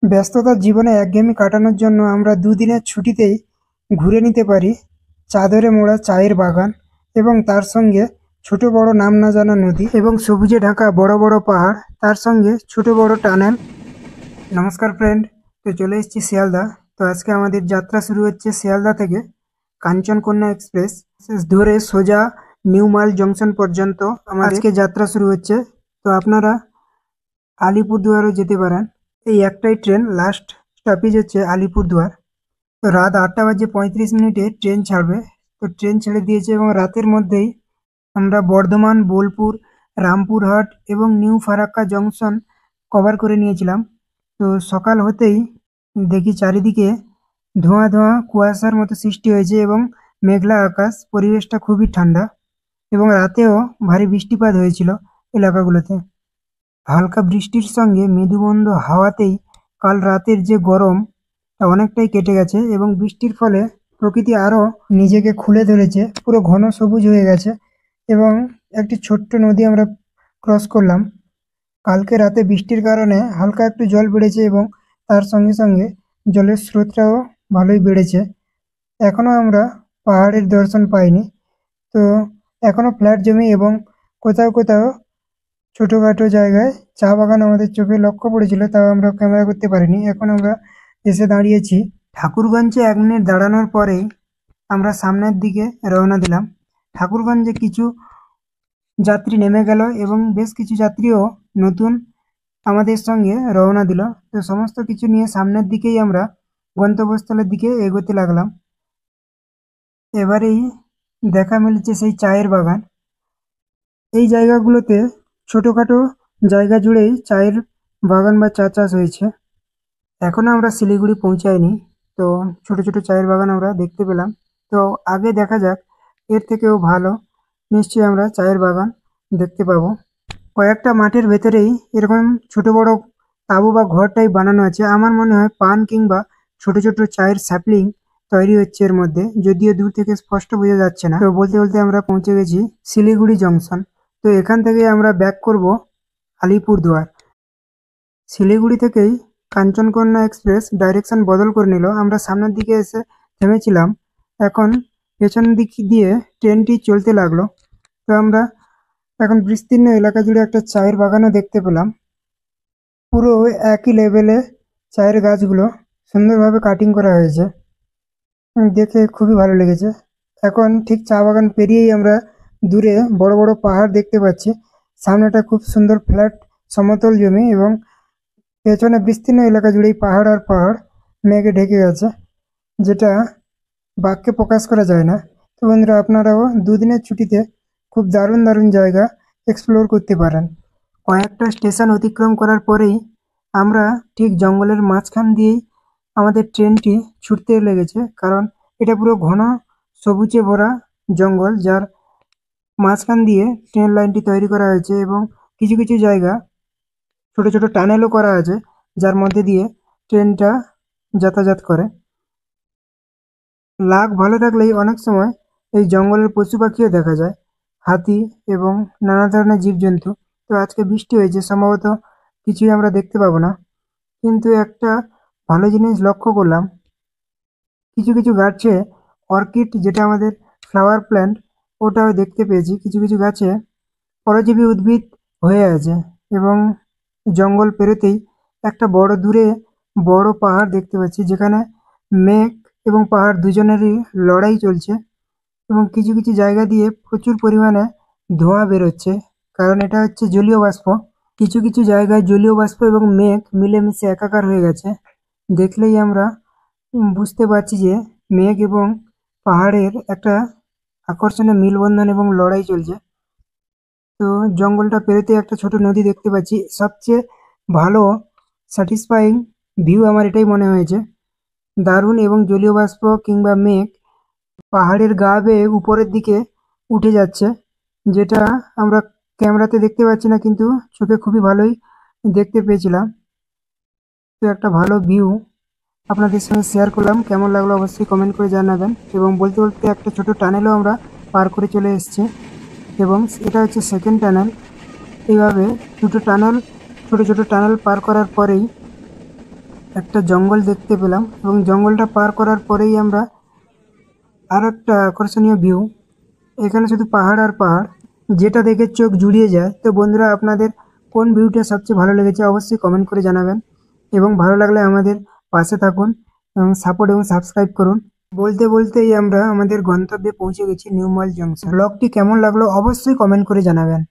ব্যস্ততার জীবনে একঘেয়েমি কাটানোর জন্য আমরা দুদিনের ছুটিতেই ঘুরে নিতে পারি চাদরে মোড়া চায়ের বাগান এবং তার সঙ্গে ছোট বড় নাম না জানা নদী এবং সবুজে ঢাকা বড় বড় পাহাড়, তার সঙ্গে ছোট বড় টানেল। নমস্কার ফ্রেন্ড, তো চলে এসেছি শিয়ালদা। তো আজকে আমাদের যাত্রা শুরু হচ্ছে শিয়ালদা থেকে কাঞ্চনকন্যা এক্সপ্রেস ধরে সোজা নিউ মাইল জংশন পর্যন্ত আমাদের আজকে যাত্রা শুরু হচ্ছে। তো আপনারা আলিপুরদুয়ারও যেতে পারেন। এই একটাই ট্রেন, লাস্ট স্টপেজ হচ্ছে আলিপুরদুয়ার। তো রাত 8:35 ট্রেন ছাড়বে। তো ট্রেন ছেড়ে দিয়েছে এবং রাতের মধ্যেই আমরা বর্ধমান, বোলপুর, রামপুরহাট এবং নিউ ফারাক্কা জংশন কভার করে নিয়েছিলাম। তো সকাল হতেই দেখি চারিদিকে ধোঁয়া ধোঁয়া কুয়াশার মতো সৃষ্টি হয়েছে এবং মেঘলা আকাশ, পরিবেশটা খুবই ঠান্ডা এবং রাতেও ভারী বৃষ্টিপাত হয়েছিল এলাকাগুলোতে। হালকা বৃষ্টির সঙ্গে মৃদুমন্দ হাওয়াতেই কাল রাতের যে গরম তা অনেকটাই কেটে গেছে এবং বৃষ্টির ফলে প্রকৃতি আরও নিজেকে খুলে ধরেছে, পুরো ঘন সবুজ হয়ে গেছে এবং একটি ছোট্ট নদী আমরা ক্রস করলাম। কালকে রাতে বৃষ্টির কারণে হালকা একটু জল বেড়েছে এবং তার সঙ্গে সঙ্গে জলের স্রোতটাও ভালোই বেড়েছে। এখনও আমরা পাহাড়ের দর্শন পাইনি। তো এখনও ফ্ল্যাট জমি এবং কোথাও কোথাও ছোটখাটো জায়গায় চা বাগান আমাদের চোখে লক্ষ্য পড়েছিল, তাও আমরা ক্যামেরা করতে পারিনি। এখন আমরা এসে দাঁড়িয়েছি ঠাকুরগঞ্জে। 1 মিনিট দাঁড়ানোর পরেই আমরা সামনের দিকে রওনা দিলাম। ঠাকুরগঞ্জে কিছু যাত্রী নেমে গেল এবং বেশ কিছু যাত্রীও নতুন আমাদের সঙ্গে রওনা দিল। তো সমস্ত কিছু নিয়ে সামনের দিকেই আমরা গন্তব্যস্থলের দিকে এগোতে লাগলাম। এবারেই দেখা মিলছে সেই চায়ের বাগান। এই জায়গাগুলোতে ছোটোখাটো জায়গা জুড়েই চায়ের বাগান বা চা চাষ হয়েছে। এখনও আমরা শিলিগুড়ি পৌঁছাইনি, তো ছোট ছোট চায়ের বাগান আমরা দেখতে পেলাম। তো আগে দেখা যাক, এর থেকেও ভালো নিশ্চয়ই আমরা চায়ের বাগান দেখতে পাবো। কয়েকটা মাঠের ভেতরেই এরকম ছোট বড় তাঁবু বা ঘর টাইপ বানানো আছে। আমার মনে হয় পান কিংবা ছোট ছোট চায়ের স্যাপলিং তৈরি হচ্ছে এর মধ্যে, যদিও দূর থেকে স্পষ্ট বোঝা যাচ্ছে না। তো বলতে বলতে আমরা পৌঁছে গেছি শিলিগুড়ি জংশন। তো এখান থেকে আমরা ব্যাক করব আলিপুরদুয়ার। শিলিগুড়ি থেকেই কাঞ্চনকন্যা এক্সপ্রেস ডাইরেকশন বদল করে নিল। আমরা সামনের দিকে এসে থেমেছিলাম, এখন পেছন দিক দিয়ে ট্রেনটি চলতে লাগলো। তো আমরা এখন বিস্তীর্ণ এলাকা জুড়ে একটা চায়ের বাগানও দেখতে পেলাম। পুরো একই লেভেলে চায়ের গাছগুলো সুন্দরভাবে কাটিং করা হয়েছে, দেখে খুবই ভালো লেগেছে। এখন ঠিক চা বাগান পেরিয়েই আমরা দূরে বড় বড় পাহাড় দেখতে পাচ্ছি। সামনেটা খুব সুন্দর ফ্ল্যাট সমতল জমি এবং পেছনে বিস্তীর্ণ এলাকা জুড়েই পাহাড় আর পাহাড় মেঘে ঢেকে গেছে, যেটা বাক্যে প্রকাশ করা যায় না। তো বন্ধুরা, আপনারাও দুদিনের ছুটিতে খুব দারুণ দারুণ জায়গা এক্সপ্লোর করতে পারেন। কয়েকটা স্টেশন অতিক্রম করার পরেই আমরা ঠিক জঙ্গলের মাঝখান দিয়েই আমাদের ট্রেনটি ছুটতে লেগেছে, কারণ এটা পুরো ঘন সবুজে ভরা জঙ্গল, যার মাঝখান দিয়ে ট্রেন লাইনটি তৈরি করা হয়েছে এবং কিছু কিছু জায়গা ছোট ছোট টানেলও করা আছে, যার মধ্যে দিয়ে ট্রেনটা যাতায়াত করে। লাক ভালো থাকলেই অনেক সময় এই জঙ্গলের পশু পাখিও দেখা যায়, হাতি এবং নানা ধরনের জীবজন্তু। তো আজকে বৃষ্টি হয়েছে, সম্ভবত কিছুই আমরা দেখতে পাবো না, কিন্তু একটা ভালো জিনিস লক্ষ্য করলাম, কিছু কিছু গাছে অর্কিড, যেটা আমাদের ফ্লাওয়ার প্ল্যান্ট, ওটাও দেখতে পেয়েছি। কিছু কিছু গাছে পরজীবী উদ্ভিদ হয়ে আছে এবং জঙ্গল পেরোতেই একটা বড় দূরে বড় পাহাড় দেখতে পাচ্ছি, যেখানে মেঘ এবং পাহাড় দুজনেরই লড়াই চলছে এবং কিছু কিছু জায়গা দিয়ে প্রচুর পরিমাণে ধোঁয়া বেরোচ্ছে, কারণ এটা হচ্ছে জলীয় বাষ্প। কিছু কিছু জায়গায় জলীয় বাষ্প এবং মেঘ মিলেমিশে একাকার হয়ে গেছে। দেখলেই আমরা বুঝতে পারছি যে মেঘ এবং পাহাড়ের একটা আকর্ষণীয় মিলবন্ধন এবং লড়াই চলছে। তো জঙ্গলটা পেরোতে একটা ছোট নদী দেখতে পাচ্ছি। সবচেয়ে ভালো স্যাটিসফাইং ভিউ আমার এটাই মনে হয়েছে, দারুণ। এবং জলীয় বাষ্প কিংবা মেঘ পাহাড়ের গা বেয়ে উপরের দিকে উঠে যাচ্ছে, যেটা আমরা ক্যামেরাতে দেখতে পাচ্ছি না, কিন্তু চোখে খুবই ভালোই দেখতে পেয়েছিলাম। তো একটা ভালো ভিউ আপনাদের সঙ্গে শেয়ার করলাম। কেমন লাগলো অবশ্যই কমেন্ট করে জানাবেন। এবং বলতে বলতে একটা ছোট টানেলও আমরা পার করে চলে এসেছি এবং এটা হচ্ছে সেকেন্ড টানেল। এইভাবে দুটো টানেল, ছোট ছোট টানেল পার করার পরেই একটা জঙ্গল দেখতে পেলাম এবং জঙ্গলটা পার করার পরেই আমরা আর একটা আকর্ষণীয় ভিউ। এখানে শুধু পাহাড় আর পাহাড়, যেটা দেখে চোখ জুড়িয়ে যায়। তো বন্ধুরা, আপনাদের কোন ভিউটা সবচেয়ে ভালো লেগেছে অবশ্যই কমেন্ট করে জানাবেন, এবং ভালো লাগলে আমাদের পাশে থাকুন এবং সাপোর্ট এবং সাবস্ক্রাইব করুন। বলতে বলতেই আমরা আমাদের গন্তব্যে পৌঁছে গেছি, নিউ মল জংশন। ব্লগটি কেমন লাগলো অবশ্যই কমেন্ট করে জানাবেন।